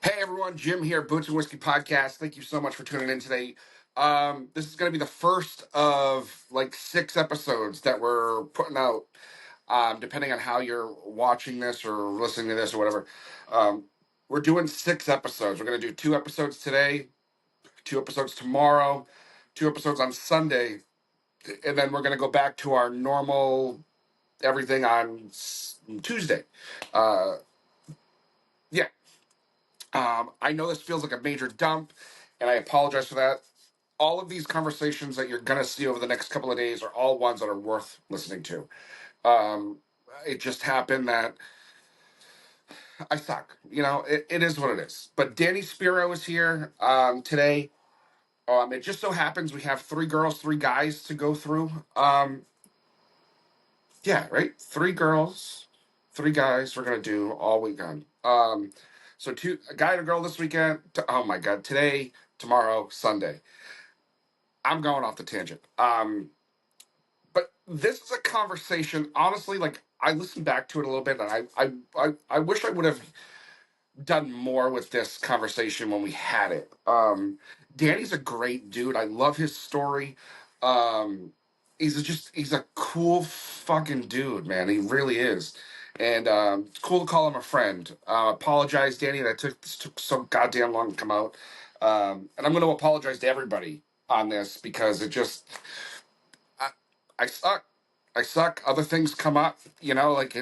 Hey everyone, Jim here, Boots and Whiskey Podcast. Thank you so much for tuning in today. This is going to be the first of like 6 episodes that we're putting out, depending on how you're watching this or listening to this or whatever. Um, we're doing 6 episodes. We're going to do 2 episodes today, 2 episodes tomorrow, 2 episodes on Sunday, and then we're going to go back to our normal everything on Tuesday. Uh, yeah, I know this feels like a major dump, and I apologize for that. All of these conversations that you're going to see over the next couple of days are all ones that are worth listening to. Um, it just happened that I suck. It is what it is. But Danny Spiro is here today. It just so happens we have 3 girls, 3 guys to go through. Yeah, right? 3 girls, 3 guys we're going to do all weekend. So a guy and a girl this weekend. Oh my God, today, tomorrow, Sunday. I'm going off the tangent. But this is a conversation. Honestly, like I listened back to it a little bit, and I wish I would have done more with this conversation when we had it. Danny's a great dude. I love his story. Um, he's a cool fucking dude, man. He really is. And it's cool to call him a friend. Apologize, Danny, that this took so goddamn long to come out. And I'm going to apologize to everybody on this because I, I suck. I suck. Other things come up, like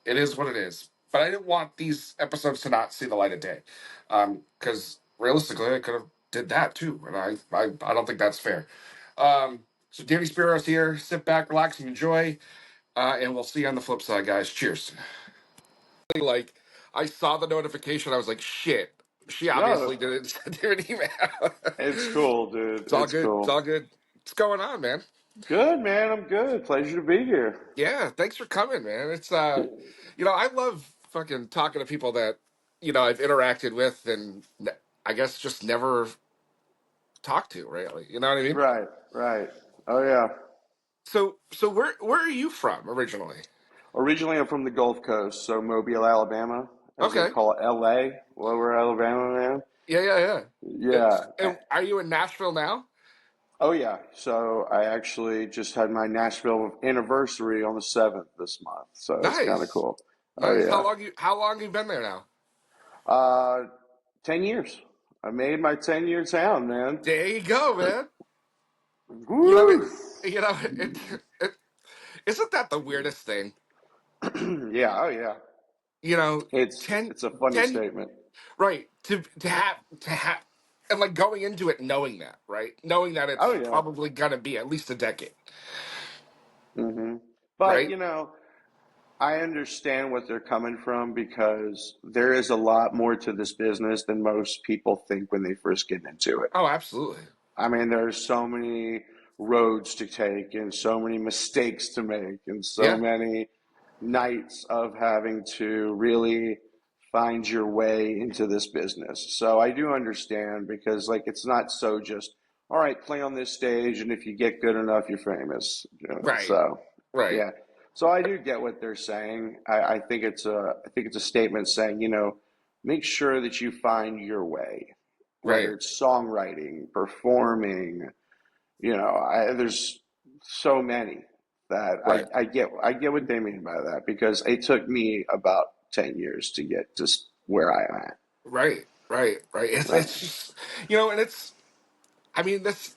it is what it is. But I didn't want these episodes to not see the light of day, because realistically, I could have did that too, and I don't think that's fair. So Danny Spiro's here. Sit back, relax, and enjoy, and we'll see you on the flip side, guys. Cheers. Like I saw the notification, I was like, shit. She No, obviously didn't send her an email. it's cool, dude. It's all It's good. It's all cool. good. What's going on, man? Good, man. I'm good. Pleasure to be here. Yeah, thanks for coming, man. I love fucking talking to people that, I've interacted with and I guess just never talked to, really. You know what I mean? Right, right. Oh, yeah. So where are you from originally? Originally, I'm from the Gulf Coast, so Mobile, Alabama, as they Okay. call it, LA, Lower Alabama, man. Yeah, yeah, yeah. Yeah. And are you in Nashville now? Oh, yeah. So I actually just had my Nashville anniversary on the 7th this month, so it's kind of Nice. cool. Oh, Nice. yeah. How long you been there now? Uh, 10 years. I made my 10-year town, man. There you go, man. You know it Woo! you know it isn't that the weirdest thing? Yeah, oh, yeah. You know, It's 10, it's a funny 10. statement. Right. To have and like going into it knowing that, right? Knowing that Oh it's yeah. probably gonna be at least a decade, But right? I understand what they're coming from because there is a lot more to this business than most people think when they first get into it. Oh, absolutely. I mean, there's so many roads to take and so many mistakes to make and so Yeah. many nights of having to really find your way into this business. So I do understand because like it's not so just all right, play on this stage and if you get good enough, you're famous. Right. So Right. yeah. So I do get what they're saying. I think it's a statement saying, make sure that you find your way, Right. whether it's songwriting, performing, there's so many that Right. I get what they mean by that because it took me about 10 years to get to where I am at. Right. Right. Right. Right. It's just and it's I mean this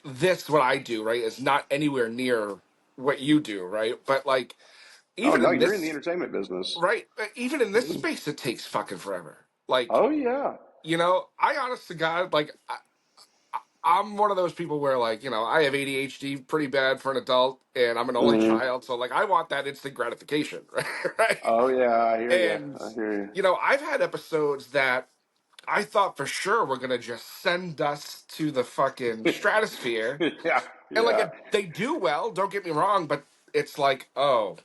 what I do, right, is not anywhere near what you do, right? But like Oh even no, in you're in the this entertainment business. right, even in this space it takes fucking forever. Like, Oh yeah. I honest to God, like I'm one of those people where, like, I have ADHD pretty bad for an adult, and I'm an only hmm child, so like I want that instant gratification, right? Right? Oh yeah, I hear you. And I hear I've had episodes that I thought for sure were gonna just send us to the fucking stratosphere, you. Yeah, and like yeah. they do well. Don't get me wrong, but it's like, oh,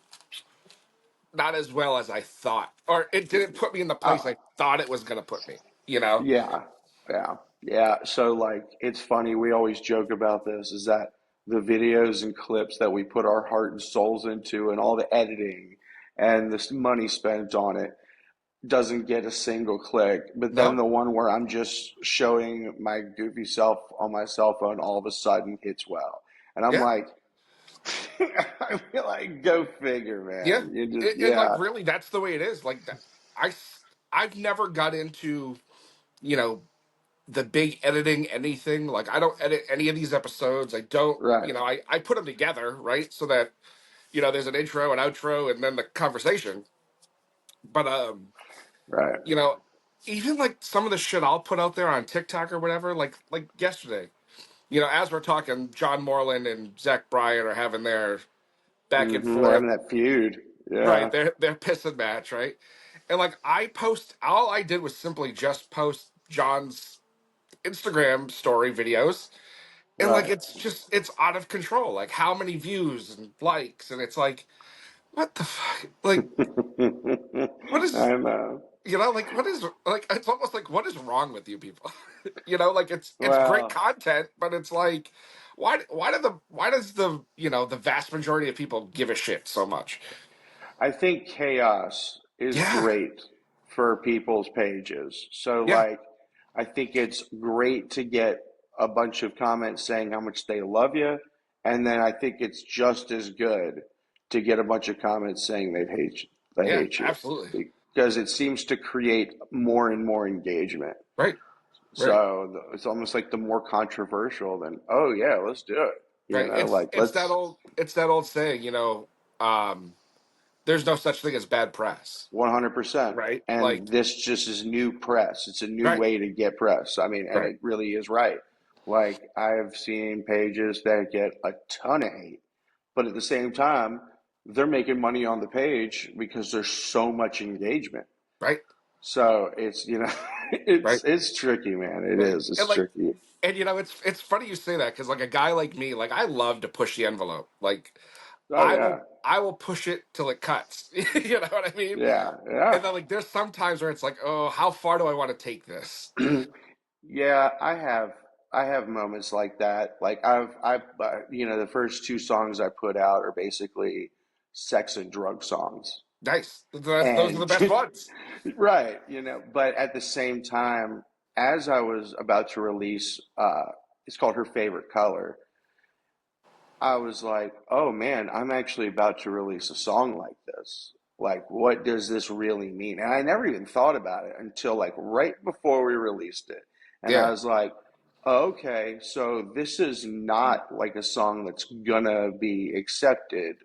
not as well as I thought, or it didn't put me in the place Oh, I thought it was gonna put me. You know? yeah, yeah, yeah. So like, it's funny. We always joke about this. Is that the videos and clips that we put our heart and souls into, and all the editing and this money spent on it. doesn't get a single click. But then No, the one where I'm just showing my goofy self on my cell phone all of a sudden hits well. And I'm yeah, like, I feel like, go figure, yeah, man. You just, and like yeah, really, that's the way it is. Like that, I've never got into you know the big editing anything. Like I don't edit any of these episodes. I don't, right, I put them together, right? So that, there's an intro, an outro, and then the conversation. But right. you know, even like some of the shit I'll put out there on TikTok or whatever, like yesterday, as we're talking, John Moreland and Zach Bryan are having their back and They're forth, having that feud. right? Yeah, They're pissing match, right? And like all I did was simply just post John's Instagram story videos, and like right. it's out of control. Like how many views and likes, and it's like what the fuck? Like what is I know. like what is like it's almost like what is wrong with you people? Like it's great Well, content, but it's like why does the vast majority of people give a shit so much? I think chaos is Yeah, great for people's pages. So, yeah, like, I think it's great to get a bunch of comments saying how much they love you. And then I think it's just as good to get a bunch of comments saying they yeah, hate you, absolutely. because it seems to create more and more engagement. Right, right, So it's almost like the more controversial, than, oh yeah, let's do it. right. Like, It's that old saying, um, there's no such thing as bad press, 100%. right? And Like, this just is new press. It's a new right, way to get press. I mean, and right, it really is right. Like, I've seen pages that get a ton of hate, but at the same time, they're making money on the page because there's so much engagement. right, So it's, right, it's tricky, man. It right. is. It's And like, tricky. it's funny you say that because like a guy like me, like I love to push the envelope. Like Oh I yeah. will I will push it till it cuts. You know what I mean? Yeah. Yeah. And then like there's some times where it's like, oh, how far do I want to take this? Yeah, I have moments like that. Like, the first two songs I put out are basically sex and drug songs. Nice. Those are the And best ones. right, but at the same time, as I was about to release, it's called Her Favorite Color. I was like, oh man, I'm actually about to release a song like this. Like, what does this really mean? And I never even thought about it until like right before we released it. And I Yeah. was like, okay, so this is not like a song that's gonna be accepted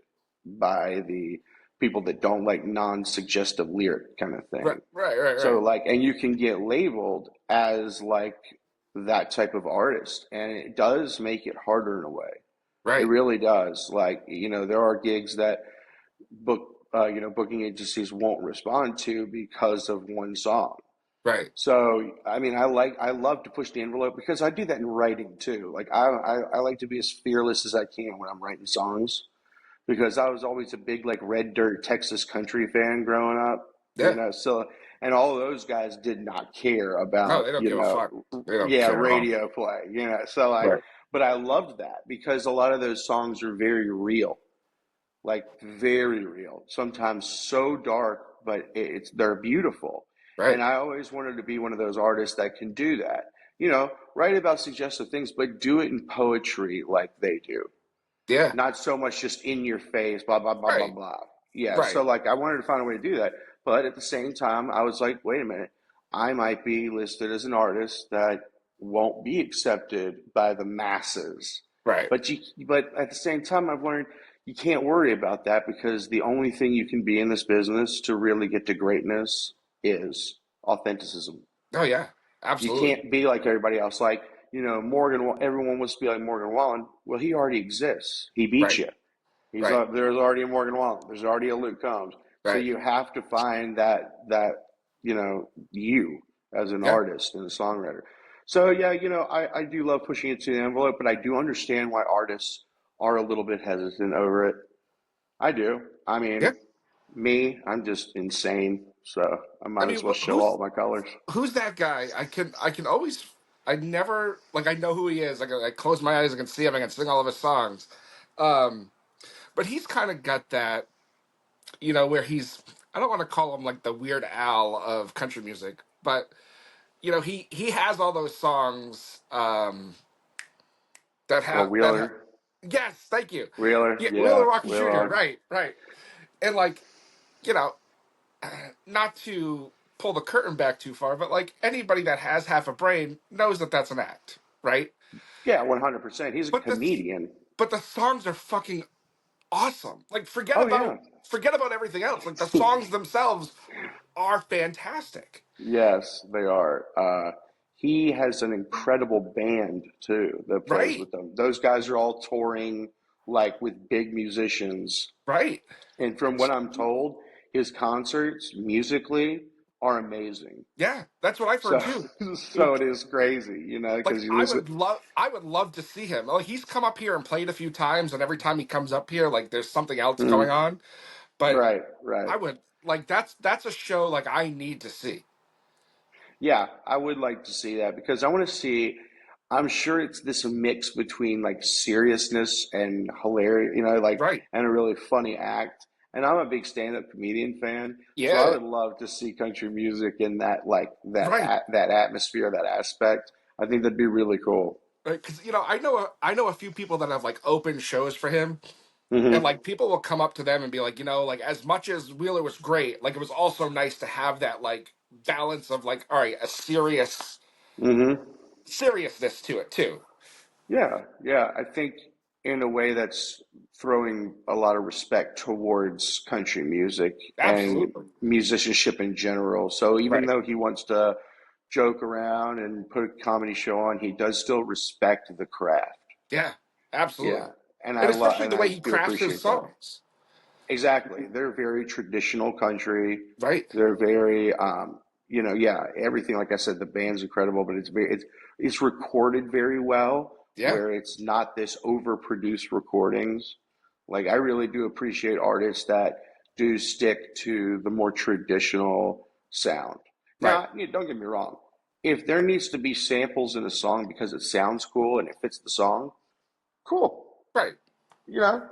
by the people that don't like non-suggestive lyric kind of Right. thing. Right. Right. So Right. like, and you can get labeled as like that type of artist, and it does make it harder in a way. It Right. really does. Like, there are gigs that booking agencies won't respond to because of one song. Right. So, I mean, I love to push the envelope because I do that in writing too. Like, I like to be as fearless as I can when I'm writing songs, because I was always a big like Red Dirt Texas country fan growing up, Yeah. so, and all those guys did not care No, about, they don't give a fuck. They don't yeah, care at all. radio play, so like, Right. but I loved that because a lot of those songs are very real, like very real, sometimes so dark, but they're beautiful. Right. And I always wanted to be one of those artists that can do that, write about suggestive things, but do it in poetry like they do, Yeah. not so much just in your face, blah blah blah blah Right. blah. Yeah, so Right. like I wanted to find a way to do that, but at the same time, I was like, wait a minute, I might be listed as an artist that won't be accepted by the masses. Right. But at the same time, I've learned you can't worry about that, because the only thing you can be in this business to really get to greatness is authenticism. Oh yeah. You Absolutely. can't be like everybody else. Like, Morgan, everyone wants to be like Morgan Wallen. Well, he already exists. He beat Right. you. Right. There's already a Morgan Wallen. There's already a Luke Combs. So Right. you have to find you as an Yeah. artist and a songwriter. So yeah, I do love pushing it to the envelope, but I do understand why artists are a little bit hesitant over it. I do. I Yeah. mean, I'm just insane. So I I might mean, as well show who's all my colors. who's that guy? I can always I never like I know who he is. I close my eyes, I can see him, I can sing all of his songs. Um, but he's kind of got that, where he's I don't want to call him like the Weird Al of country music, but he has all those songs Well, that have. Wheeler, Yes, thank you. Wheeler, Yeah, yeah, Wheeler Walker Jr. Wheeler. Right, right, and like you know, not to pull the curtain back too far, but like anybody that has half a brain knows that that's an act, right? Yeah, 100%. He's a But the comedian. but the songs are fucking awesome. Like Oh yeah. forget about everything else. Like the songs themselves are fantastic. Yes, they are. He has an incredible band too that plays Right, with them. Those guys are all touring like with big musicians. right. And from what I'm told, his concerts musically are amazing. Yeah, that's what I've heard So, too. so it is crazy, Like because you listen. I would love to see him. Like he's come up here and played a few times, and every time he comes up here, like there's something else going Mhm. on. But Right, right. I would like that's a show like I need to see. Yeah, I would like to see that because I want to see. I'm sure it's this mix between like seriousness and hilarious, Right. and a really funny act. And I'm a big stand-up comedian fan, so I Yeah. would love to see country music in that Right. that atmosphere, that aspect. I think that'd be really cool. Right. Because I know a few people that have like open shows for him, and Hmm. like people will come up to them and be like, like as much as Wheeler was great, like it was also nice to have that like balance of like, all right, a Hmm. seriousness to it too. Yeah, yeah. I think in a way that's throwing a lot of respect towards country music and Absolutely. musicianship in general. So even Right. though he wants to joke around and put a comedy show on, he does still respect the craft. Yeah. Yeah, Absolutely. and And especially and the way I he do crafts his appreciate that. songs. Exactly. They're very traditional country. Right. They're very, yeah, everything. Like I said, the band's incredible, but it's recorded very well, Yeah. where it's not this overproduced recordings. Like I really do appreciate artists that do stick to the more traditional sound. Right. Now, don't get me wrong. If there needs to be samples in a song because it sounds cool and it fits the song, cool. Right.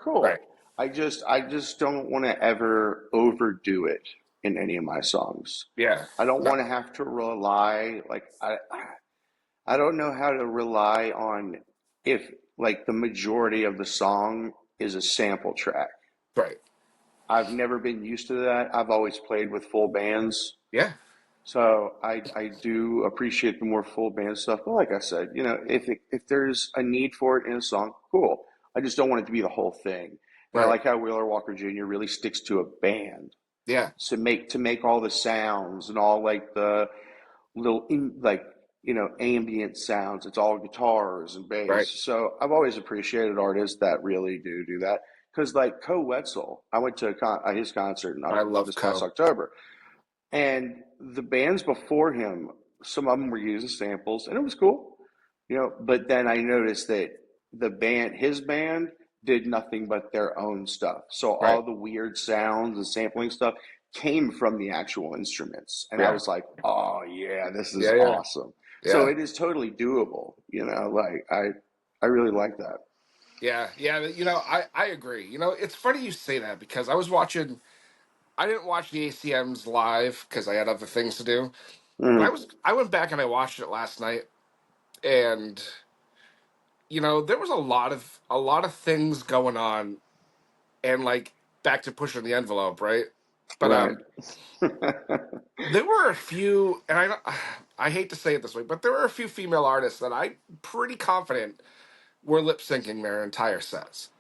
Cool. Right. I just don't want to ever overdo it in any of my songs. Yeah. I don't No. want to have to rely like I don't know how to rely on if like the majority of the song is a sample track. Right. I've never been used to that. I've always played with full bands. Yeah. So I do appreciate the more full band stuff. But like I said, if there's a need for it in a song, cool. I just don't want it to be the whole thing. And I Right. like how Wheeler Walker Jr. really sticks to a band Yeah. to make all the sounds and all like the little ambient sounds. It's all guitars and Right. bass. So I've always appreciated artists that really do that. Because like Co Wetzel, I went to his concert in, I love this past Co. October. And the bands before him, some of them were using samples, and it was cool, But then I noticed that his band, did nothing but their own stuff. So Right. all the weird sounds and sampling stuff came from the actual instruments, and I Yeah. was like, "Oh yeah, this is Yeah. Yeah. awesome." So Yeah. it is totally doable, Like I really like that. Yeah. Yeah. I agree. It's funny you say that because I didn't watch the ACMs live because I had other things to do. But Hmm. I went back and I watched it last night, and there was a lot of things going on, and like back to pushing the envelope, right? But Right. there were a few, and I hate to say it this way, but there were a few female artists that I'm pretty confident were lip syncing their entire sets.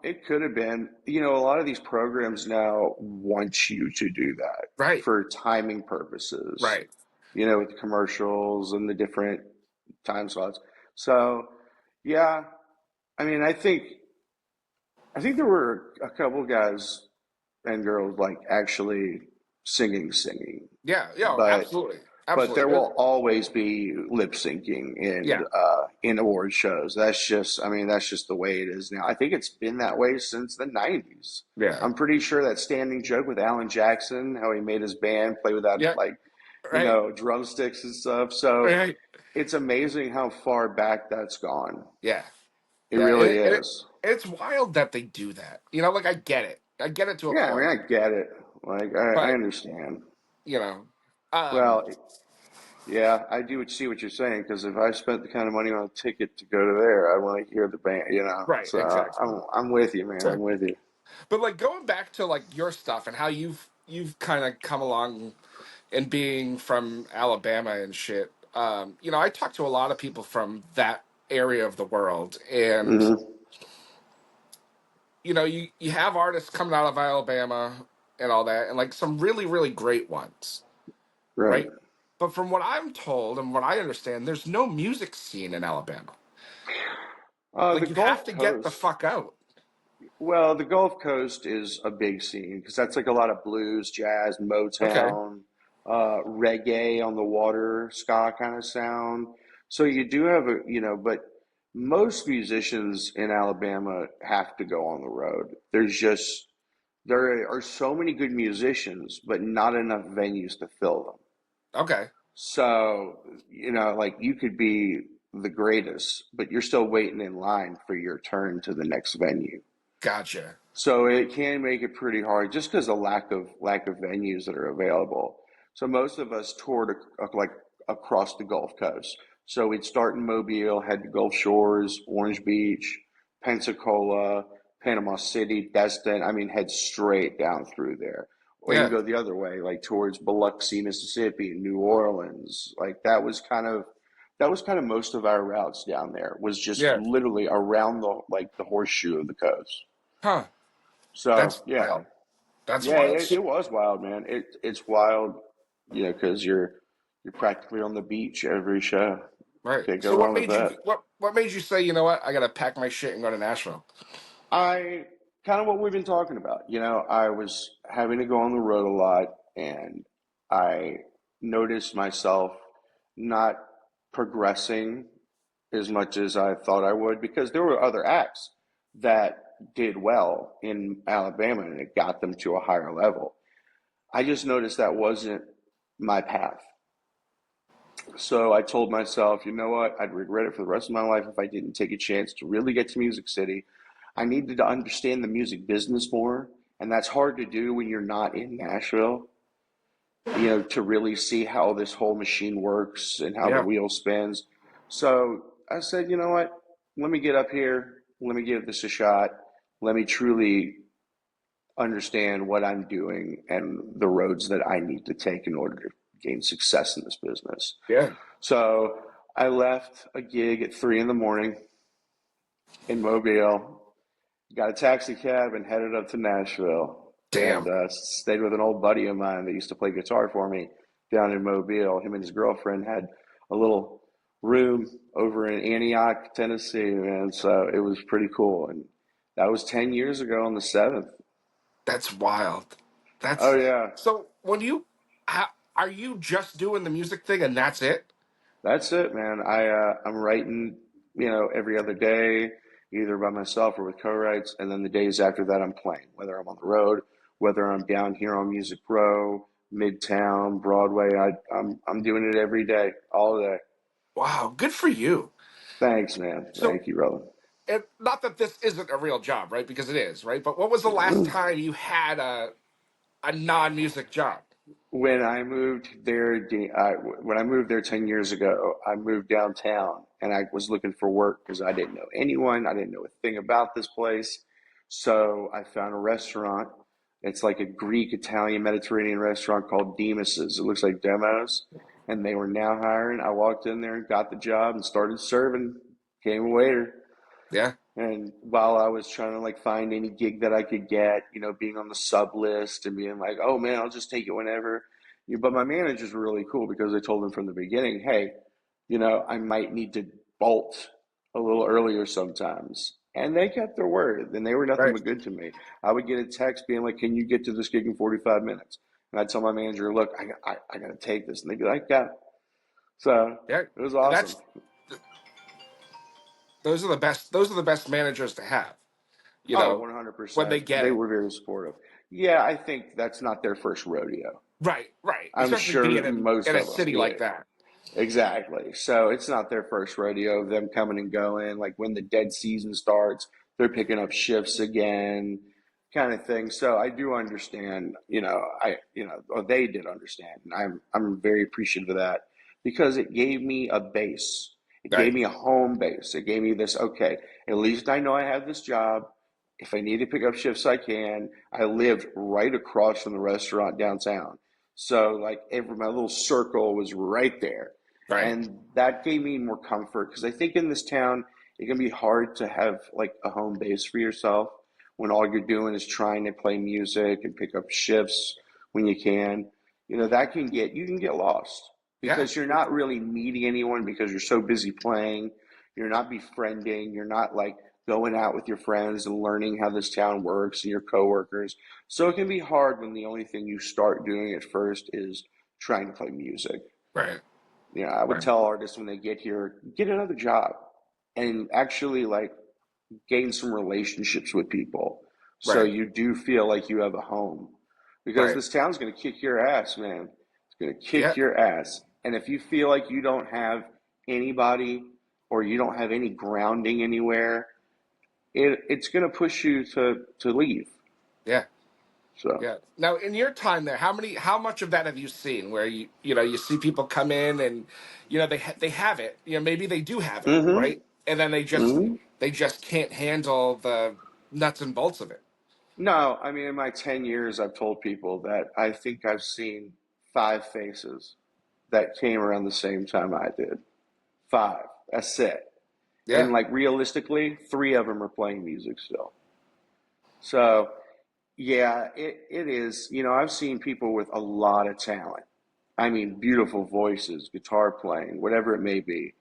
It could have been. A lot of these programs now want you to do that Right, for timing purposes, right. with the commercials and the different time slots. So, yeah, I mean, I think there were a couple guys and girls like actually singing, Yeah, yeah, but absolutely, there absolutely. will always be lip syncing Yeah, in award shows. I mean, that's just the way it is now. I think it's been that way since the '90s. yeah, I'm pretty sure that standing joke with Alan Jackson, how he made his band play without yeah. like Right, drumsticks and stuff. So right. it's amazing how far back that's gone. Yeah, It yeah. really is. It's wild that they do that. Like I get it to a Yeah, I mean, point. I get it. Like I but understand. you know, um, Well, yeah, I do see what you're saying because if I spent the kind of money on a ticket to go to there, I want to hear the band, you know. right, So exactly. I'm with you, man. I'm So, with you. but like going back to like your stuff and how you've kind of come along and being from Alabama and shit. I talk to a lot of people from that area of the world, and Hmm. you have artists coming out of Alabama and all that, and like some really really great ones, Right. right? But from what I'm told and what I understand, there's no music scene in Alabama. The Like you have Gulf to get the Coast. fuck out. Well, the Gulf Coast is a big scene because that's like a lot of blues, jazz, Okay, Motown, reggae on the water, ska kind of sound. So you do have but most musicians in Alabama have to go on the road. There are so many good musicians, but not enough venues to fill them. okay, So, like you could be the greatest, but you're still waiting in line for your turn to the next venue. gotcha. So it can make it pretty hard just because of lack of venues that are available. So most of us toured like across the Gulf Coast. So we'd start in Mobile, head to Gulf Shores, Orange Beach, Pensacola, Panama City, Destin. I mean, head straight down through there. Or you can Yeah, go the other way, like towards Biloxi, Mississippi, New Orleans. Like that was kind of most of our routes down there was just yeah, literally around the horseshoe of the coast. huh? So That's yeah, wild. That's yeah, wild it shit. was wild, man. It's wild, because you're practically on the beach every show. Right. Can't go So wrong with that. what made you say, you know what, I gotta pack my shit and go to Nashville? I kind of what we've been talking about. I was having to go on the road a lot, and I noticed myself not progressing as much as I thought I would because there were other acts that did well in Alabama and it got them to a higher level. I just noticed that wasn't my path. So I told myself, you know what? I'd regret it for the rest of my life if I didn't take a chance to really get to Music City. I needed to understand the music business more, and that's hard to do when you're not in Nashville, to really see how this whole machine works and how the Yeah, wheel spins. So I said, you know what? Let me get up here. Let me give this a shot. Let me truly understand what I'm doing and the roads that I need to take in order to gain success in this business. yeah. So I left a gig at 3 in the morning in Mobile, got a taxi cab and headed up to Nashville and Damn. stayed with an old buddy of mine that used to play guitar for me down in Mobile. Him and his girlfriend had a little room over in Antioch, Tennessee, man. So it was pretty cool. And that was 10 years ago on the 7th. That's wild. Oh, That's yeah. so when you how, are you just doing the music thing and that's it? That's it, man. I'm writing, every other day, either by myself or with co-writes, and then the days after that I'm playing, whether I'm on the road, whether I'm down here on Music Row, Midtown, Broadway. I'm doing it every day, all day. Wow, good for you. Thanks, man. So Thank you, brother. and not that this isn't a real job, right? Because it is, right? But what was the last time you had a non-music job? When I moved there 10 years ago, I moved downtown and I was looking for work because I didn't know anyone. I didn't know a thing about this place. So I found a restaurant. It's like a Greek, Italian, Mediterranean restaurant called Demas's. It looks like Demos. And they were now hiring. I walked in there and got the job and started serving, became a waiter. Yeah, And while I was trying to like find any gig that I could get, being on the sub list and being like, oh man, I'll just take it whenever. But my managers were really cool because they told them from the beginning, hey, I might need to bolt a little earlier sometimes. And they kept their word and they were nothing right. but good to me. I would get a text being like, can you get to this gig in 45 minutes? And I'd tell my manager, look, I got to take this. And they'd be like, yeah. So Yeah, it was awesome. that's those are the best. Those are the best managers to have. You Oh, know, when 100%. they get They it. were very supportive. Yeah, I think that's not their first rodeo. Right, right. I'm Especially sure being in most a of them. city Yeah, like that. exactly. So it's not their first rodeo of them coming and going. Like when the dead season starts, they're picking up shifts again. kind of thing. So I do understand, or they did understand, and I'm very appreciative of that because it gave me a base. It gave Right, me a home base. It gave me this, okay, at least I know I have this job. If I need to pick up shifts, I can. I lived right across from the restaurant downtown. So like my little circle was right there. right, And that gave me more comfort because I think in this town, it can be hard to have like a home base for yourself when all you're doing is trying to play music and pick up shifts when you can. That you can get lost yeah, because you're not really meeting anyone because you're so busy playing. You're not befriending. You're not like going out with your friends and learning how this town works and your coworkers. So it can be hard when the only thing you start doing at first is trying to play music. right, I would right, tell artists when they get here, get another job and actually like gain some relationships with people so right, you do feel like you have a home because right, this town's going to kick your ass, man. It's going to yeah, kick your ass. And if you feel like you don't have anybody or you don't have any grounding anywhere, it's going to push you to leave. yeah. So, Yeah. Now, in your time there, how much of that have you seen? Where you see people come in and, they have it. Maybe they do have it, mm-hmm, right? And then mm-hmm. they just can't handle the nuts and bolts of it. No, I mean, in my 10 years, I've told people that I think I've seen five faces that came around the same time I did. Five. That's it. And Yeah. like realistically, three of them are playing music still. So yeah, it is. I've seen people with a lot of talent. I mean, beautiful voices, guitar playing, whatever it may be.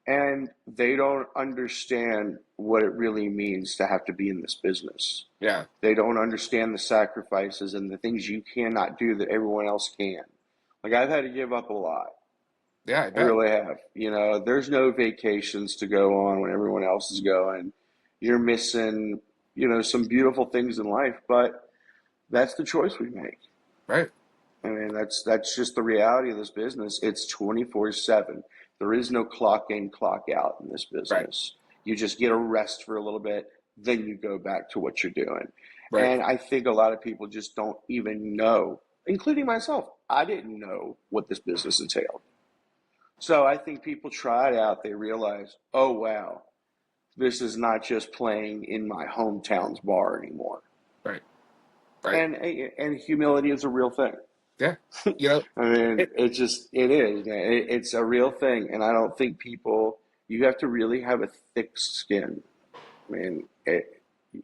And they don't understand what it really means to have to be in this business. Yeah. They don't understand the sacrifices and the things you cannot do that everyone else can. Like I've had to give up a lot. Yeah. I I bet. really have. There's no vacations to go on when everyone else is going. You're missing, some beautiful things in life, but that's the choice we make. Right. I mean, that's just the reality of this business. It's 24/7. There is no clock in, clock out in this Right. business. You just get a rest for a little bit, then you go back to what you're doing. Right. And I think a lot of people just don't even know, including myself. I didn't know what this business entailed. So I think people try it out, they realize, oh wow, this is not just playing in my hometown's bar anymore. Right. Right. And humility is a real thing. Yeah. You know, I mean, it. it is, man. It's a real thing, and I don't think people. You have to really have a thick skin. I mean,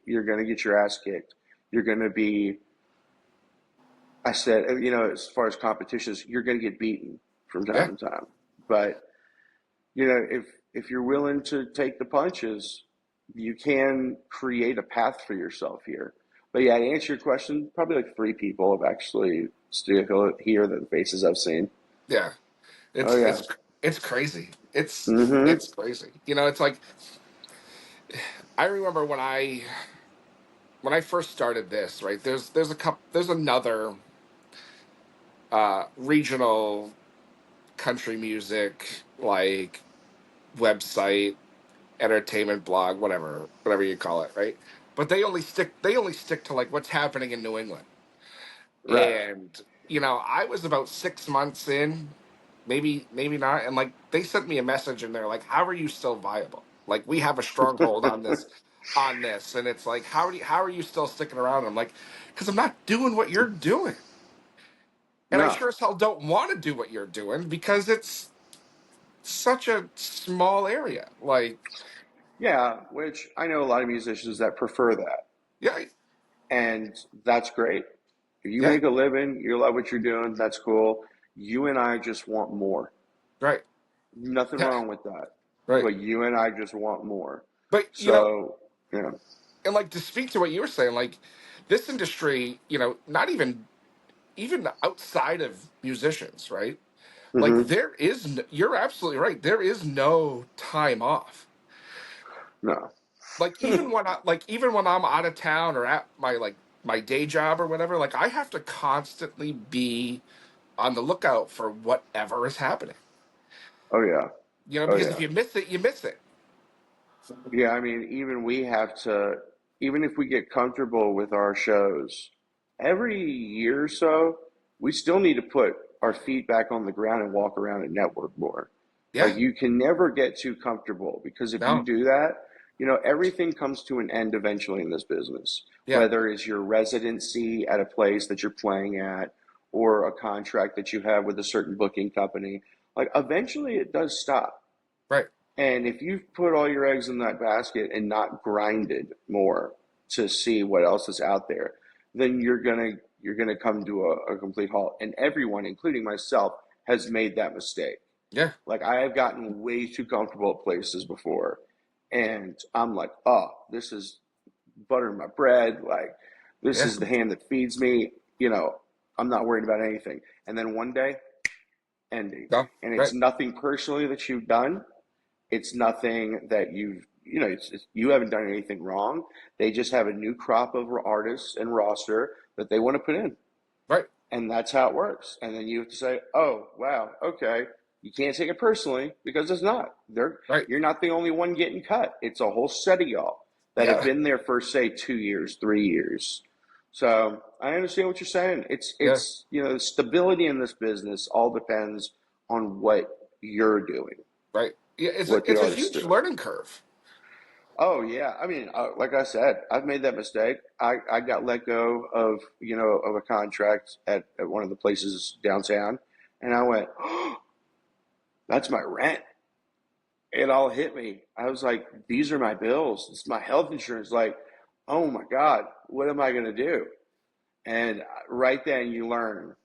you're gonna get your ass kicked. You're gonna be. I said, as far as competitions, you're gonna get beaten from Yeah. time to time. But if you're willing to take the punches, you can create a path for yourself here. But yeah, to answer your question, probably like three people have actually still here the faces I've seen. Yeah. Oh It's yeah. it's it's crazy. Mm-hmm. It's crazy. It's like I remember when I first started this, right? There's another regional country music like website, entertainment blog, whatever you call it, right? But they only stick to like what's happening in New England. Right. And I was about 6 months in, maybe not, and like they sent me a message and they're like, "How are you still viable? Like we have a stronghold on this," and it's like, "How are you still sticking around?" And I'm like, "Because I'm not doing what you're doing." And I No. sure as hell don't want to do what you're doing because it's such a small area. Like, Yeah, which I know a lot of musicians that prefer that. yeah, And that's great. If you yeah, make a living, you love what you're doing, that's cool. You and I just want more. right, Nothing yeah, wrong with that. right. But you and I just want more. But So, yeah. and like to speak to what you were saying, like this industry, not even outside of musicians, right? Like Mm-hmm. you're absolutely right. There is no time off. No. Like even when I'm out of town or at my day job or whatever, like I have to constantly be on the lookout for whatever is happening. Oh yeah. Oh Because if yeah. you miss it, you miss it. Yeah, I mean, even we have to, even if we get comfortable with our shows, every year or so, we still need to put our feet back on the ground and walk around and network more. Like Yeah. you can never get too comfortable because if you No. do that, everything comes to an end eventually in this business, Yeah. whether it's your residency at a place that you're playing at or a contract that you have with a certain booking company. Like eventually it does stop. Right. And if you've put all your eggs in that basket and not grinded more to see what else is out there, then you're gonna come to a complete halt. And everyone, including myself, has made that mistake. Yeah. Like I have gotten way too comfortable at places before, and I'm like, oh, this is buttering my bread. Like this Yeah. is the hand that feeds me. I'm not worried about anything. And then one day, ending, No. and it's Right. nothing personally that you've done. It's nothing that you haven't done anything wrong. They just have a new crop of artists and roster that they want to put in, Right. and that's how it works. And then you have to say, "Oh, wow, okay." You can't take it personally because it's not. Right. You're not the only one getting cut. It's a whole set of y'all that have Yeah. been there for say 2 years, 3 years. So I understand what you're saying. It's Yeah. it's stability in this business all depends on what you're doing, Right. Yeah. It's a what the it's a artist's huge doing. learning curve. Oh yeah, I mean, like I said, I've made that mistake. I got let go of a contract at one of the places downtown, and I went, oh, "That's my rent." It all hit me. I was like, "These are my bills. It's my health insurance." Like, oh my God, what am I gonna do? And right then you learn,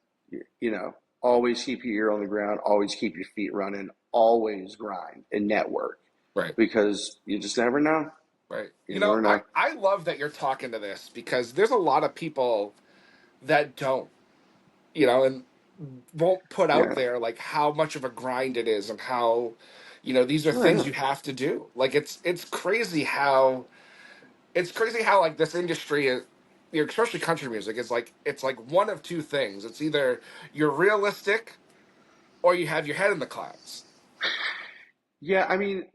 always keep your ear on the ground, always keep your feet running, always grind and network Right. because you just never know. Right. You never I know. I love that you're talking to this because there's a lot of people that don't, and won't put out Yeah. there like how much of a grind it is and how, these are Oh, yeah. things you have to do. Like it's crazy how like this industry is, especially country music is like it's like one of two things. It's either you're realistic or you have your head in the clouds. Yeah, I mean,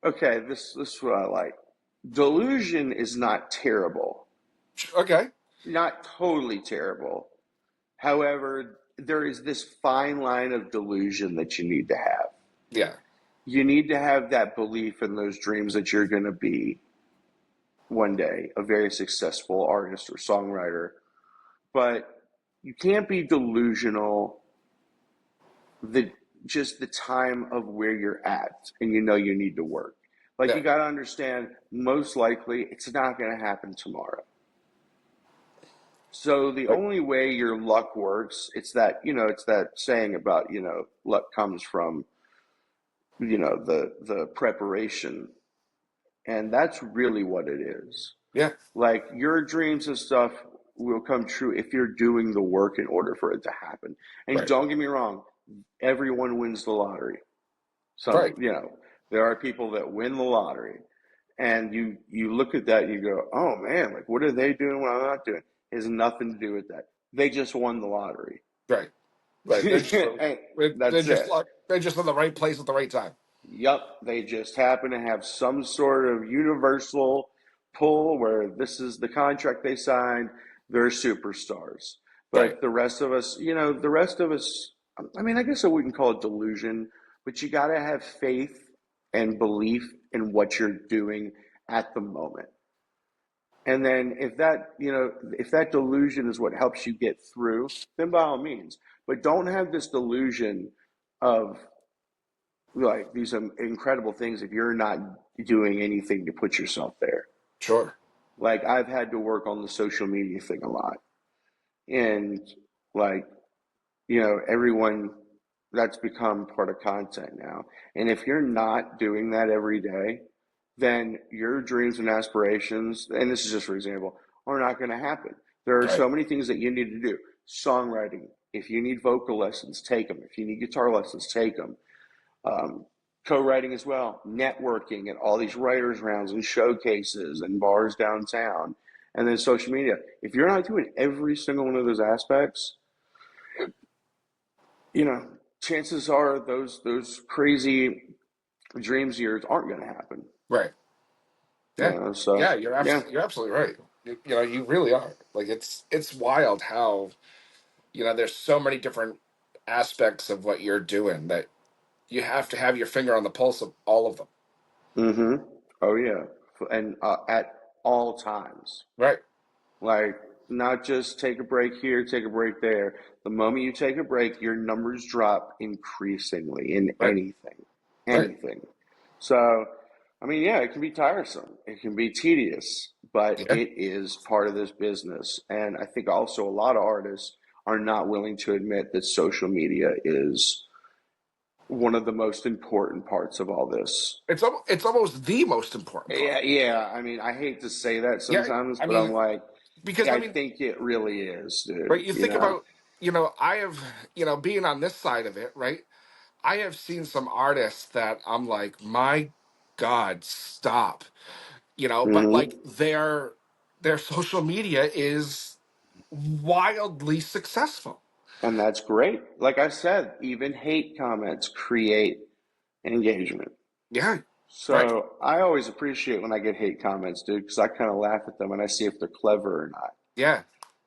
okay, this is what I like. Delusion is not terrible, Okay. not totally terrible. However, there is this fine line of delusion that you need to have. Yeah. You need to have that belief in those dreams that you're going to be one day a very successful artist or songwriter, but you can't be delusional the just the time of where you're at and you need to work. Like you Yeah. got to understand most likely it's not going to happen tomorrow. So the Right. only way your luck works, it's that saying about, luck comes from, the preparation. And that's really what it is. Yeah. Like your dreams and stuff will come true if you're doing the work in order for it to happen. And Right. don't get me wrong, everyone wins the lottery. Right. There are people that win the lottery, and you look at that and you go, oh man, like what are they doing when I'm not doing? It has nothing to do with that. They just won the lottery. Right. Right. They're just Hey, they're that's just it. like they're just in the right place at the right time. Yup, they just happen to have some sort of universal pull where this is the contract they signed. They're superstars. Right. But the rest of us, I mean, I guess I wouldn't call it delusion, but you got to have faith and belief in what you're doing at the moment. And then if that delusion is what helps you get through, then by all means. But don't have this delusion of like these incredible things if you're not doing anything to put yourself there. Sure. Like I've had to work on the social media thing a lot, and like everyone that's become part of content now. And if you're not doing that every day, then your dreams and aspirations, and this is just for example, are not going to happen. There are Right. so many things that you need to do. Songwriting. If you need vocal lessons, take them. If you need guitar lessons, take them. um, co-writing as well, networking at all these writers rounds and showcases and bars downtown, and then social media. If you're not doing every single one of those aspects, you know, chances are those crazy dreams of yours aren't going to happen. Right. Yeah, yeah, So yeah. you're absolutely right. You know, you really are. Like it's wild how there's so many different aspects of what you're doing that you have to have your finger on the pulse of all of them. Mm-hmm. Oh yeah. And at all times. Right, Like, not just take a break here, take a break there. The moment you take a break, your numbers drop increasingly in right, anything. right. Anything. So, I mean, yeah, it can be tiresome. It can be tedious, but Yeah, it is part of this business. And I think also a lot of artists are not willing to admit that social media is one of the most important parts of all this. it's almost the most important part. Yeah, yeah. I mean, I hate to say that Yeah, sometimes, I but I'm mean, like, because I I mean, think it really is, dude. right? You You think know? about, I have, being on this side of it, right? I have seen some artists that I'm like, my God, stop. But like Hmm. their social media is wildly successful. And that's great. Like I said, even hate comments create engagement. Yeah, right. So I always appreciate when I get hate comments, dude, because I kind of laugh at them and I see if they're clever or not. Yeah,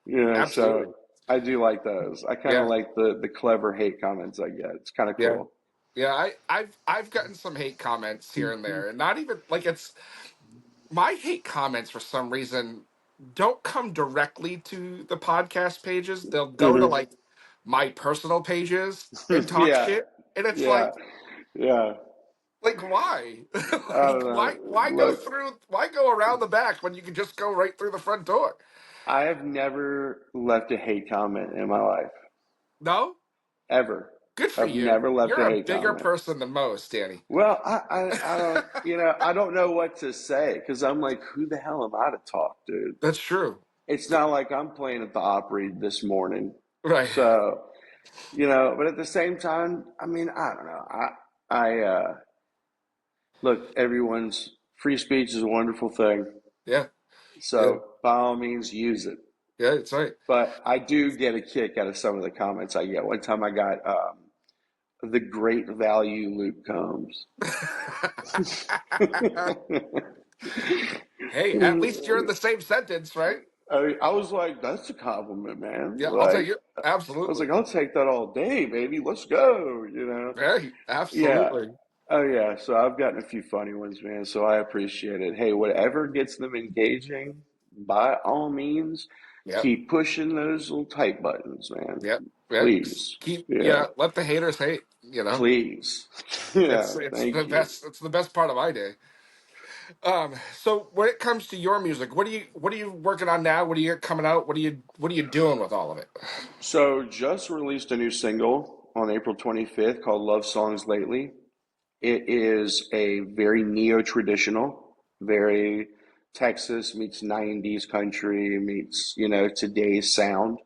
So absolutely. I do like those. I kind of Yeah, like the clever hate comments I get. It's kind of yeah. cool. Yeah, I've gotten some hate comments here and there, and not even like it's my hate comments for some reason don't come directly to the podcast pages. They'll go to Hmm. like my personal pages and talk Yeah, shit, and it's yeah, yeah. like why? I Like don't know. why go Look, through why go around the back when you can just go right through the front door? I have never left a hate comment in my life, No? ever. Good for I've you. never left a You're a hate bigger comment. person than most, Danny. Well, I don't, I don't know what to say because I'm like, who the hell am I to talk, dude? That's true. It's not like I'm playing at the Opry this morning. Right. So, but at the same time, I mean, I don't know. Look, everyone's free speech is a wonderful thing. Yeah. Yeah. So, by all means, use it. Yeah, it's right. But I do get a kick out of some of the comments I get. One time I got the great value Luke Combs. Hey, at least you're in the same sentence, right? I was like, that's a compliment, man. Yeah, I'll take Like, it. I was Absolutely. like, I'll take that all day, baby. Let's go. Hey, Yeah. absolutely. Oh, yeah. So I've gotten a few funny ones, man. So I appreciate it. Hey, whatever gets them engaging, by all means, Yep. keep pushing those little type buttons, man. Yep. Yep. Please. Keep Yeah. yeah, let the haters hate. Please. Yeah. It's the Thank you. best it's the best part of my day. So when it comes to your music, what are you working on now? What are you coming out? What are you doing with all of it? So just released a new single on April 25th called Love Songs Lately. It is a very neo-traditional, very Texas meets 90s country meets, today's sound,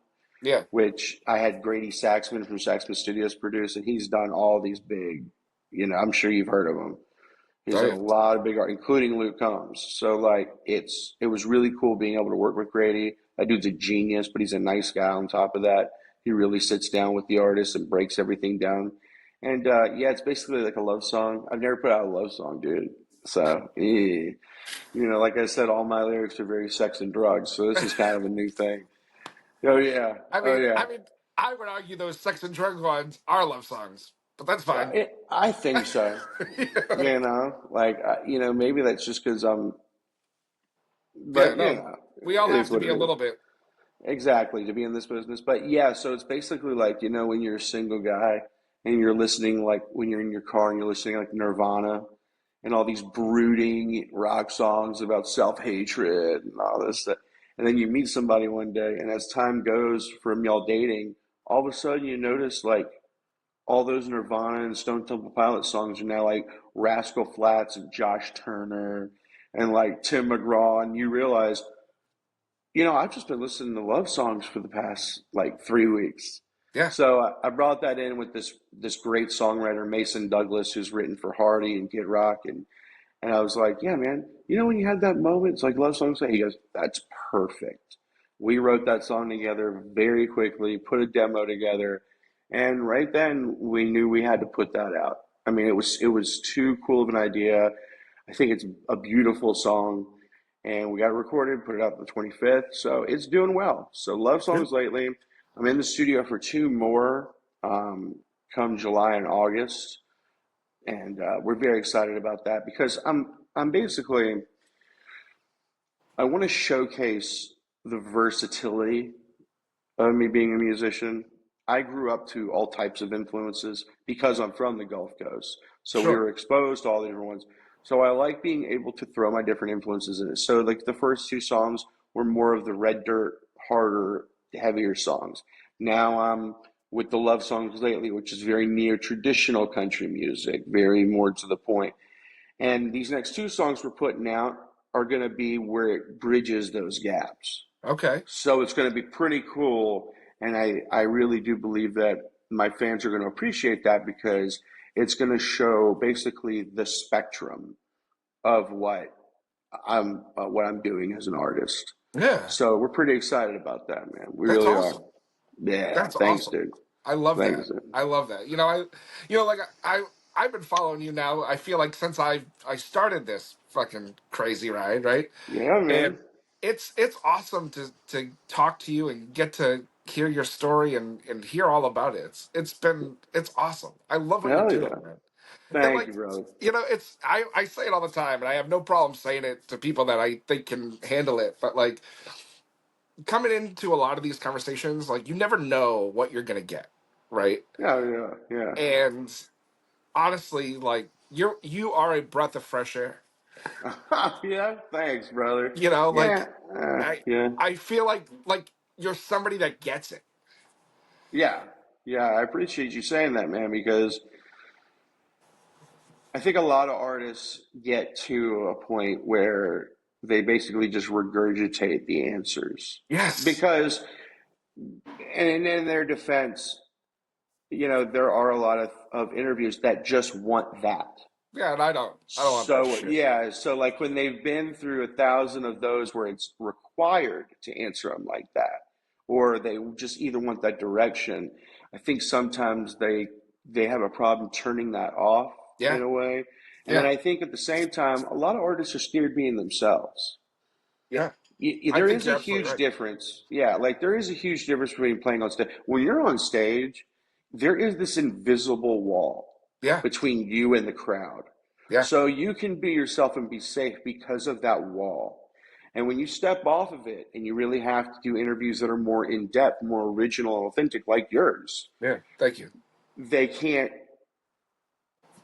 Yeah. which I had Grady Saxman from Saxman Studios produce, and he's done all these big, I'm sure you've heard of him. He's Oh done a yeah. lot of big art, including Luke Combs. So like it was really cool being able to work with Grady. That dude's a genius, but he's a nice guy on top of that. He really sits down with the artist and breaks everything down. And yeah, it's basically like a love song. I've never put out a love song, dude. So like I said, all my lyrics are very sex and drugs. So this is kind of a new thing. Oh yeah, I oh mean, I yeah. mean, I would argue those sex and drug ones are love songs, but that's fine. I think so. Yeah. Like maybe that's just because I'm. Yeah, But no, we all it have is to what be it a is. little bit. Exactly, to be in this business. But yeah, so it's basically like, when you're a single guy and you're listening, like when you're in your car and you're listening like Nirvana and all these brooding rock songs about self-hatred and all this stuff. And then you meet somebody one day, and as time goes from y'all dating, all of a sudden you notice like all those Nirvana and Stone Temple Pilots songs are now like Rascal Flatts and Josh Turner and like Tim McGraw, and you realize I've just been listening to love songs for the past like 3 weeks. Yeah. So I brought that in with this great songwriter Mason Douglas, who's written for Hardy and Kid Rock, and I was like, yeah, man, when you had that moment, it's like love songs. He goes, that's perfect. We wrote that song together very quickly, put a demo together, and right then we knew we had to put that out. I mean, it was too cool of an idea. I think it's a beautiful song, and we got it recorded, put it out the 25th, so it's doing well. So love Yeah. songs lately. I'm in the studio for two more come July and August, and we're very excited about that because I'm basically I want to showcase the versatility of me being a musician. I grew up to all types of influences because I'm from the Gulf Coast. So we Sure. were exposed to all the different ones. So I like being able to throw my different influences in it. So like the first two songs were more of the red dirt, harder, heavier songs. Now I'm with the love songs lately, which is very neo traditional country music, very more to the point. And these next two songs we're putting out are going to be where it bridges those gaps. Okay. So it's going to be pretty cool. And I really do believe that my fans are going to appreciate that because it's going to show basically the spectrum of what I'm doing as an artist. Yeah. So we're pretty excited about that, man. We That's really are. awesome. Yeah, That's thanks, awesome. dude. I love Thanks, that. dude. I love that. Like I've been following you now. I feel like since I started this fucking crazy ride, right? Yeah, man. And it's awesome to talk to you and get to hear your story and hear all about it. It's awesome. I love what you're Hell doing, yeah. man. And Thank like you, brother. it's I say it all the time and I have no problem saying it to people that I think can handle it, but like coming into a lot of these conversations, like you never know what you're gonna get, right? Yeah, yeah, yeah. And honestly, like you are a breath of fresh air. Yeah, thanks, brother. Like Yeah, I yeah. I feel like you're somebody that gets it. Yeah, yeah, I appreciate you saying that, man, because I think a lot of artists get to a point where they basically just regurgitate the answers. Yes. Because, and in their defense, there are a lot of interviews that just want that. Yeah, and I don't want that So, shit. yeah, so like when they've been through 1,000 of those where it's required to answer them like that, or they just either want that direction, I think sometimes they have a problem turning that off in Yeah. a way. And then Yeah. I think at the same time, a lot of artists are scared being themselves. Yeah. I There think is a you're absolutely huge right. difference. Yeah, like there is a huge difference between playing on stage. When you're on stage, there is this invisible wall Yeah. between you and the crowd. Yeah. So you can be yourself and be safe because of that wall. And when you step off of it and you really have to do interviews that are more in depth, more original and authentic, like yours, Yeah. Thank you. they can't,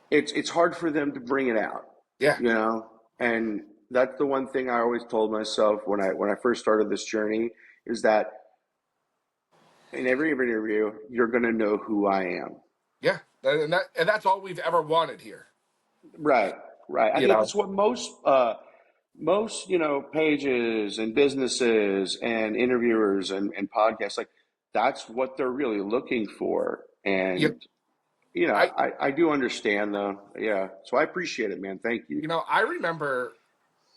it's hard for them to bring it out, Yeah. you know? And that's the one thing I always told myself when I first started this journey is that in every interview, you're going to know who I am. Yeah. And that's all we've ever wanted here. Right, right. I You think know? that's what most pages and businesses and interviewers and podcasts like that's what they're really looking for. You And I I do understand though. Yeah. So I appreciate it, man. Thank you. I remember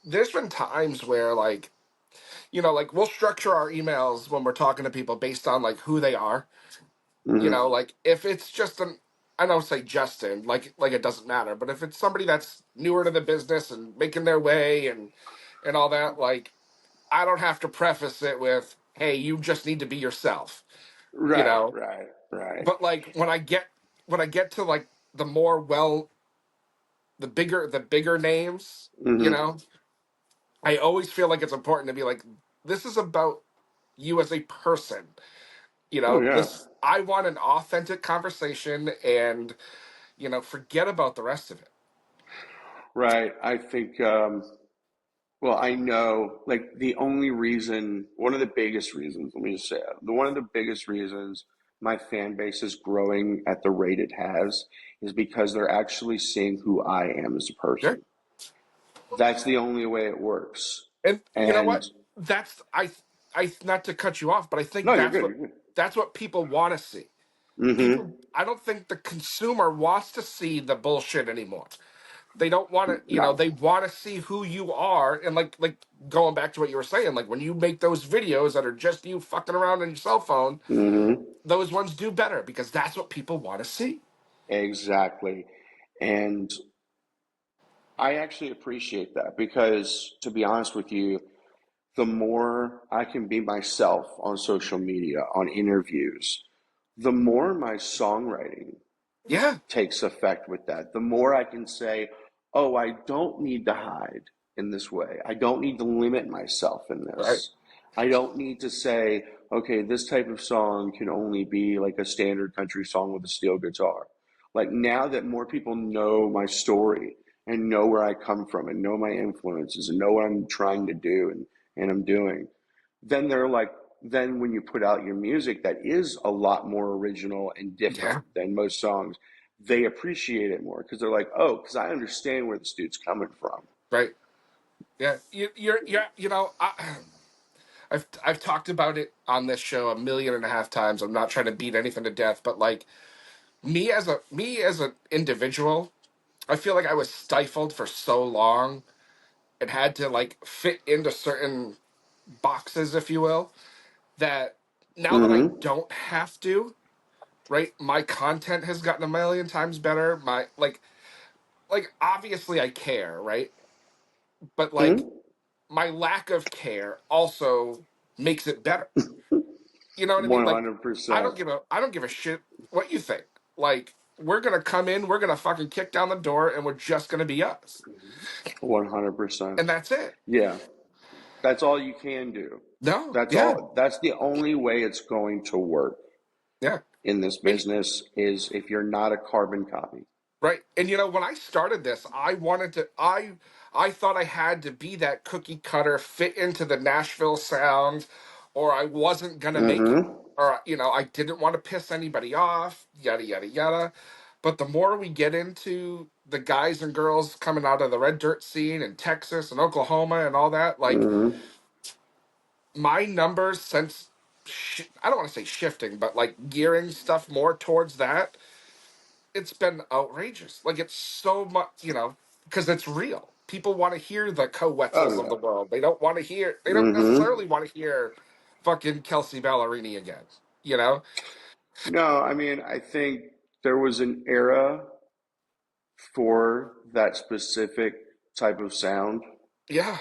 there's been times where like like we'll structure our emails when we're talking to people based on like who they are. Hmm. Like if it's just I don't say Justin, like it doesn't matter, but if it's somebody that's newer to the business and making their way and all that, like I don't have to preface it with, "Hey, you just need to be yourself," you Right, know. right, right. But like when I get to like the more the bigger names, Hmm. I always feel like it's important to be like, this is about you as a person. Oh yeah. This I want an authentic conversation and forget about the rest of it. Right. I think well, I know, like, the only reason, one of the biggest reasons, let me just say it, one of the biggest reasons my fan base is growing at the rate it has is because they're actually seeing who I am as a Yeah. person. That's the only way it works. And you know And what? That's I not to cut you off, but I think no, you're that's good. what You're good. that's what people want to see. People Mm-hmm. I don't think the consumer wants to see the bullshit anymore. They don't want to, No. they want to see who you are and like going back to what you were saying, like when you make those videos that are just you fucking around on your cell phone, Mm-hmm. those ones do better because that's what people want to see. Exactly. And I actually appreciate that because, to be honest with you, the more I can be myself on social media, on interviews, the more my songwriting Yeah, takes effect with that. The more I can say, oh, I don't need to hide in this way. I don't need to limit myself in right. this. I don't need to say, okay, this type of song can only be like a standard country song with a steel guitar. Like now that more people know my story and know where I come from and know my influences and know what I'm trying to do and I'm doing, then they're like, then when you put out your music that is a lot more original and different Yeah, than most songs, they appreciate it more because they're like, oh, because I understand where this dude's coming from. right. Yeah, you're I've talked about it on this show a million and a half times. I'm not trying to beat anything to death, but like me as an individual, I feel like I was stifled for so long and had to like fit into certain boxes, if you will, that now that I Mm-hmm. don't have to, right? My content has gotten a million times better. My like obviously I care, right? But like Mm-hmm. my lack of care also makes it better. You know what I mean? Like 100%. I don't give a shit what you think. Like we're gonna come in, we're gonna fucking kick down the door, and we're just gonna be us, 100%. and that's it. Yeah. That's all you can do. No, That's yeah, all. That's the only way it's going to work yeah, in this and business is if you're not a carbon copy. right. And you know, when I started this, I wanted to. I thought I had to be that cookie cutter, fit into the Nashville sound, or I wasn't gonna make it. Mm-hmm. Or you know, I didn't want to piss anybody off. Yada yada yada. But the more we get into the guys and girls coming out of the red dirt scene in Texas and Oklahoma and all that, like Mm-hmm. my numbers since I don't want to say shifting, but like gearing stuff more towards that, it's been outrageous. Like it's so much, you know, because it's real. People want to hear the Oh Coetzels of the yeah. world. They don't want to hear. They don't Mm-hmm. necessarily want to hear fucking Kelsey Ballerini again. You know? No, I mean, I think there was an era for that specific type of sound, Yeah.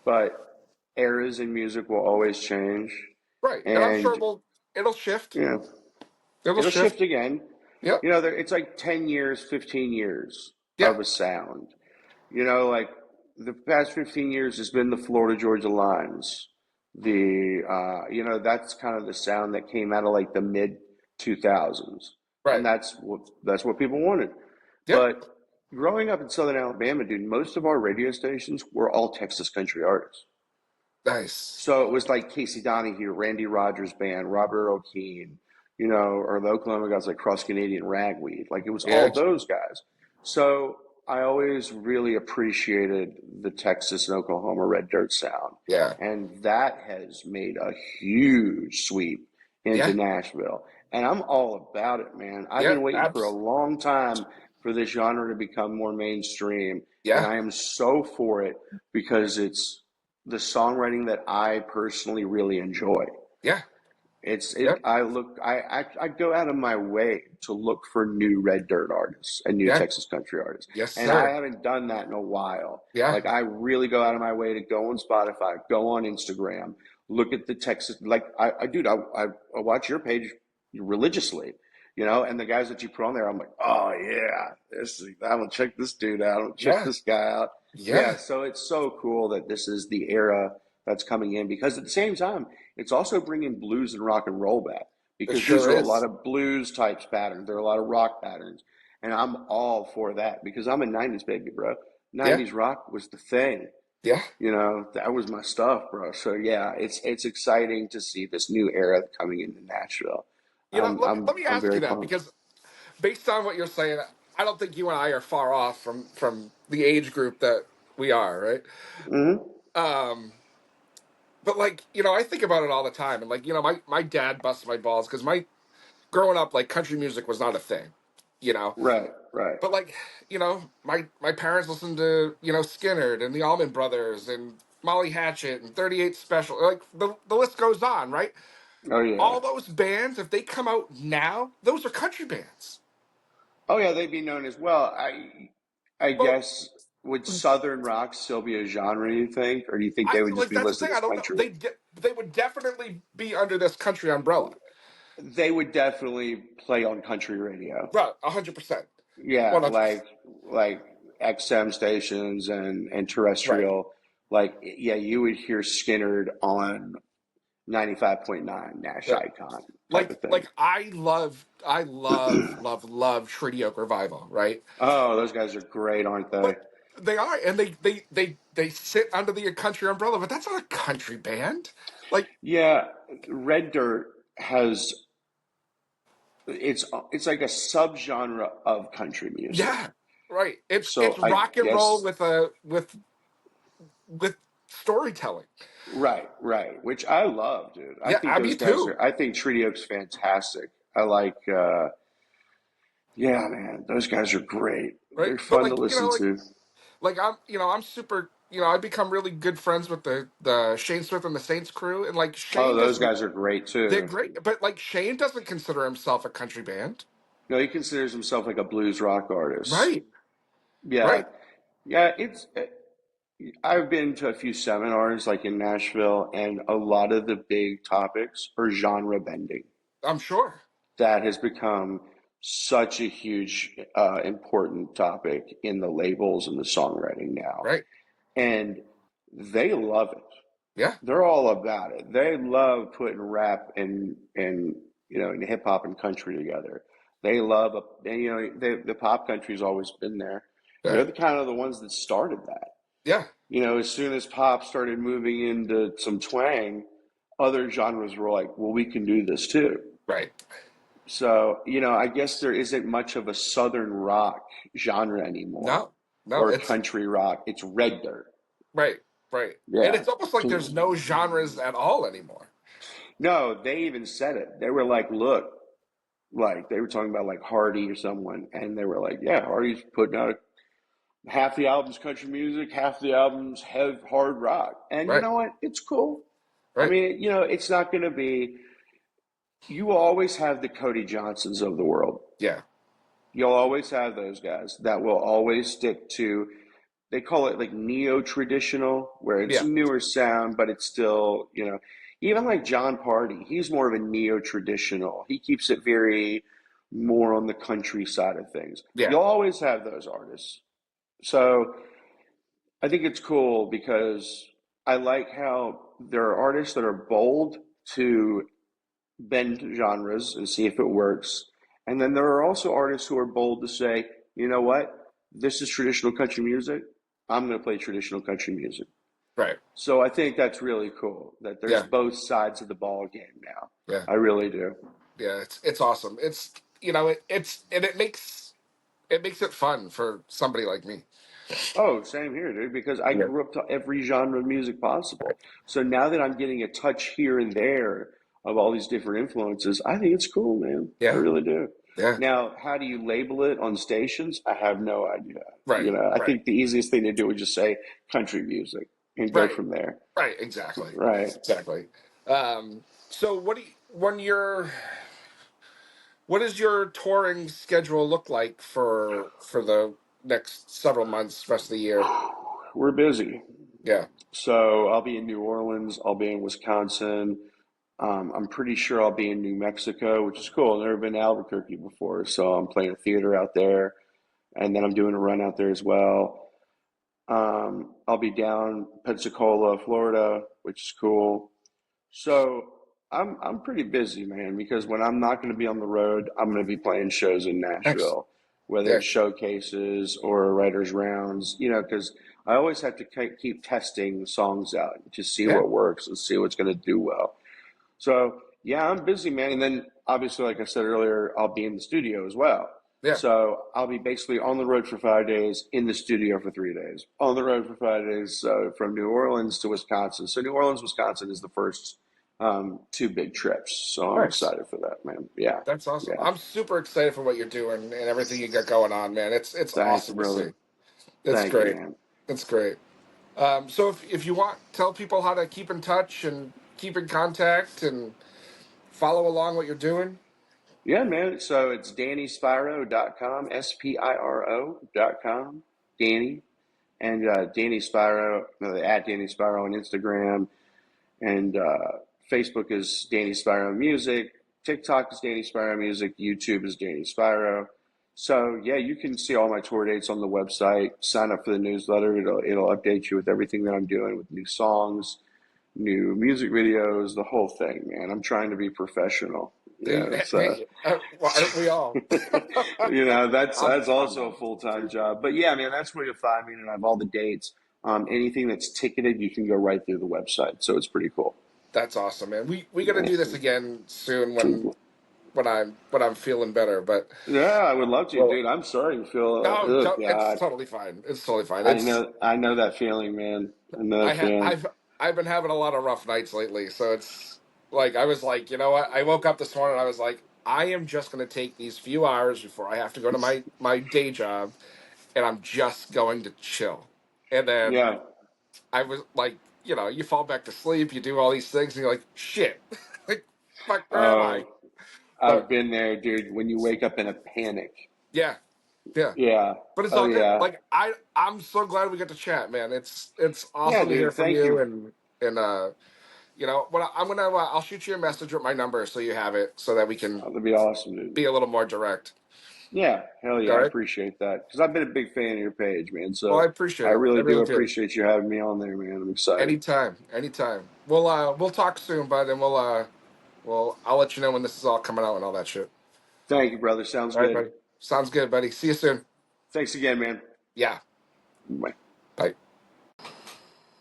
but eras in music will always change. Right. And I'm sure And, it'll shift. you know, It'll it'll shift. shift again. Yep. You know, it's like 10 years, 15 years Yeah. of a sound. You know, like the past 15 years has been the Florida Georgia lines. That's kind of the sound that came out of like the mid 2000s. And Right. that's what people wanted. Yeah. But growing up in Southern Alabama, dude, most of our radio stations were all Texas country artists. Nice. So it was like Casey Donahue, Randy Rogers Band, Robert O'Keefe, or the Oklahoma guys like Cross Canadian Ragweed. Like it was Yeah. all those guys. So I always really appreciated the Texas and Oklahoma red dirt sound. Yeah. And that has made a huge sweep into Yeah. Nashville. And I'm all about it, man. I've Yeah. been waiting for a Abs. long time for this genre to become more mainstream. And Yeah. I am so for it because it's the songwriting that I personally really enjoy. Yeah. It's Yeah. it. I go out of my way to look for new red dirt artists and new Yeah. Texas country artists, Yes, and I sir. haven't done that in a while. Yeah. Like I really go out of my way to go on Spotify, go on Instagram, look at the Texas. Like I watch your page religiously, and the guys that you put on there, I'm like, oh yeah, I'm gonna check this dude out. I'm gonna check Yeah. this guy out. Yeah, Yeah. so it's so cool that this is the era that's coming in because at the same time, it's also bringing blues and rock and roll back It because these sure are a lot is. of blues types patterns. There are a lot of rock patterns, and I'm all for that because I'm a '90s baby, bro. Yeah. '90s rock was the thing. Yeah. That was my stuff, bro. So yeah, it's exciting to see this new era coming into Nashville. You know, let me I'm ask you very that pumped. because based on what you're saying, I don't think you and I are far off from the age group that we are, right? Hmm. Um, but like, you know, I think about it all the time, and like, you know, my dad busted my balls because my growing up, like, country music was not a thing, you know. Right, right. But like, you know, my parents listened to Skinner and the Allman Brothers and Molly Hatchet and 38 Special, like the list goes on, right? Oh yeah. All those bands, if they come out now, those are country bands. Oh yeah, they'd be known as well. I Well, guess. Would Southern rock still be a genre, you think? Or do you think they I would just like be that's the listed thing. I as don't know. country? They would definitely be under this country umbrella. They would definitely play on country radio. Right, 100%, Yeah, 100%. like XM stations and Right. terrestrial. Like, yeah, you would hear Skinnerd on 95.9 Nash Right. Icon type of thing. Like I love Treaty Oak Revival, right? Oh, those guys are great, aren't they? But they are, and they sit under the country umbrella, but that's not a country band. Like, Yeah, Red Dirt has it's like a subgenre of country music. yeah, right. It's So I rock and roll guess with a with storytelling. right, which I love, dude. I Yeah, think I me those guys too. are. I think Treaty Oak's fantastic. I like. Yeah, man, those guys are great. Right, They're but fun to like listen to. I'm I'm super. I become really good friends with the Shane Smith and the Saints crew, and like Oh, Shane those doesn't. guys are great They're too. great, but like Shane doesn't consider himself a country band. No, he considers himself like a blues rock artist. Right, Yeah, right. yeah. It's. I've been to a few seminars like in Nashville, and a lot of the big topics are genre bending. I'm sure. That has become such a huge, important topic in the labels and the songwriting now, Right. and they love it. Yeah. They're all about it. They love putting rap and and hip hop and country together. They love the pop country's always been there. They're Right. the kind of the ones that started that. Yeah. As soon as pop started moving into some twang, other genres were like, well, we can do this too. Right. So, I guess there isn't much of a southern rock genre anymore No. No. or It's country rock. It's red dirt. right. Right. And Yeah. it's almost like there's no genres at all anymore. No, they even said it. They were like, look, like they were talking about like Hardy or someone, and they were like, yeah, Hardy's putting out half the album's country music, half the album's hard rock. And you Right. know what? It's cool. I Right. mean, it's not going to be, you will always have the Cody Johnsons of the world. Yeah. You'll always have those guys that will always stick to, they call it like neo-traditional, where it's Yeah. a newer sound, but it's still, even like John Party, he's more of a neo-traditional. He keeps it very more on the country side of things. Yeah. You'll always have those artists. So I think it's cool because I like how there are artists that are bold to bend genres and see if it works. And then there are also artists who are bold to say, you know what? This is traditional country music. I'm going to play traditional country music. Right. So I think that's really cool that there's Yeah. both sides of the ball game now. Yeah. I really do. Yeah. It's awesome. It's it's and it makes it fun for somebody like me. Oh, same here, dude, because I Yeah. grew up to every genre of music possible. So now that I'm getting a touch here and there of all these different influences, I think it's cool, man. I Yeah. really do. Yeah. Now, how do you label it on stations? I have no idea. Right. I Right. think the easiest thing to do is just say country music and go Right. from there. Right. Exactly. Right. Exactly. So what do you when you're what does your touring schedule look like for the next several months, rest of the year? We're busy. Yeah. So I'll be in New Orleans. I'll be in Wisconsin. I'm pretty sure I'll be in New Mexico, which is cool. I've never been to Albuquerque before, so I'm playing a theater out there, and then I'm doing a run out there as well. I'll be down Pensacola, Florida, which is cool. So I'm pretty busy, man, because when I'm not going to be on the road, I'm going to be playing shows in Nice. Nashville, whether Yeah. it's showcases or writers' rounds, because I always have to keep testing songs out to see Yeah. what works and see what's going to do well. So yeah, I'm busy, man. And then obviously, like I said earlier, I'll be in the studio as well. Yeah. So I'll be basically on the road for 5 days, in the studio for 3 days, on the road for 5 days, from New Orleans to Wisconsin. So New Orleans, Wisconsin is the first two big trips. So I'm Nice. excited for that, man. Yeah, That's awesome. yeah. I'm super excited for what you're doing and everything you got going on, man. It's Thank you, awesome to brother. see. It's Thank you, great. man. It's great. So if you want, tell people how to keep in touch and keep in contact and follow along what you're doing. Yeah, man. So it's DannySpiro.com, Spiro.com, Danny. and Danny Spiro, at Danny Spiro on Instagram, and Facebook is Danny Spiro Music. TikTok is Danny Spiro Music. YouTube is Danny Spiro. So yeah, you can see all my tour dates on the website. Sign up for the newsletter. It'll update you with everything that I'm doing with new songs, new music videos, the whole thing, man. I'm trying to be professional. Yeah, it's Hey, well, aren't we all? that's I'm also not. a full time job. But yeah, man, that's where you'll find me, and I have all the dates. Anything that's ticketed, you can go right through the website. So it's pretty cool. That's awesome, man. We got to Yeah, do this again soon when I'm feeling better. But yeah, I would love to, well, dude. I'm sorry you feel. no, Oh it's God, totally fine. It's totally fine. I know that feeling, man. I know that feeling. I've been having a lot of rough nights lately, so it's like I was like, you know what? I woke up this morning and I was like, I am just going to take these few hours before I have to go to my day job, and I'm just going to chill. And then Yeah. I was like, you fall back to sleep, you do all these things, and you're like, shit, like, fuck, where am I? Oh, I've But been there, dude. When you wake up in a panic. yeah, yeah. Yeah. But it's Oh all good. yeah. Like I'm so glad we got to chat, man. It's Yeah, awesome to hear dude. from Thank you, you. and what I'm gonna I'll shoot you a message with my number so you have it so that we can That'd be awesome, dude. be a little more direct. Yeah, hell yeah, All I right. appreciate that because I've been a big fan of your page, man. Well, I So I appreciate it. I really do really do. appreciate you having me on there, man. I'm excited. Anytime, anytime. We'll talk soon, bud, and I'll let you know when this is all coming out and all that shit. Thank you, brother. Sounds All right, good. buddy. Sounds good, buddy. See you soon. Thanks again, man. Yeah. Bye. Bye.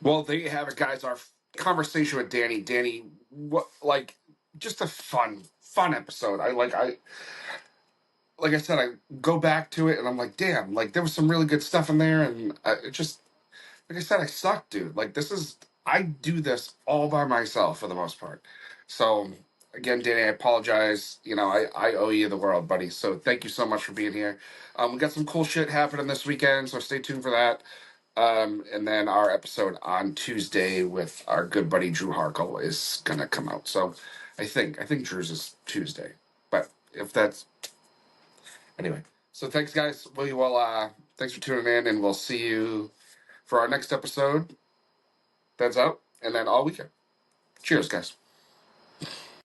Well, there you have it, guys. Our conversation with Danny. Danny, what like just a fun episode. Like I said, I go back to it and I'm like, damn, like there was some really good stuff in there, and it just like I said, I suck, dude. Like I do this all by myself for the most part. So again, Danny, I apologize. I owe you the world, buddy. So thank you so much for being here. We got some cool shit happening this weekend, so stay tuned for that. And then our episode on Tuesday with our good buddy Drew Harkle is gonna come out. So I think Drew's is Tuesday, but if that's anyway. So thanks, guys. We will. Thanks for tuning in, and we'll see you for our next episode. That's out, and then all weekend. Cheers, guys.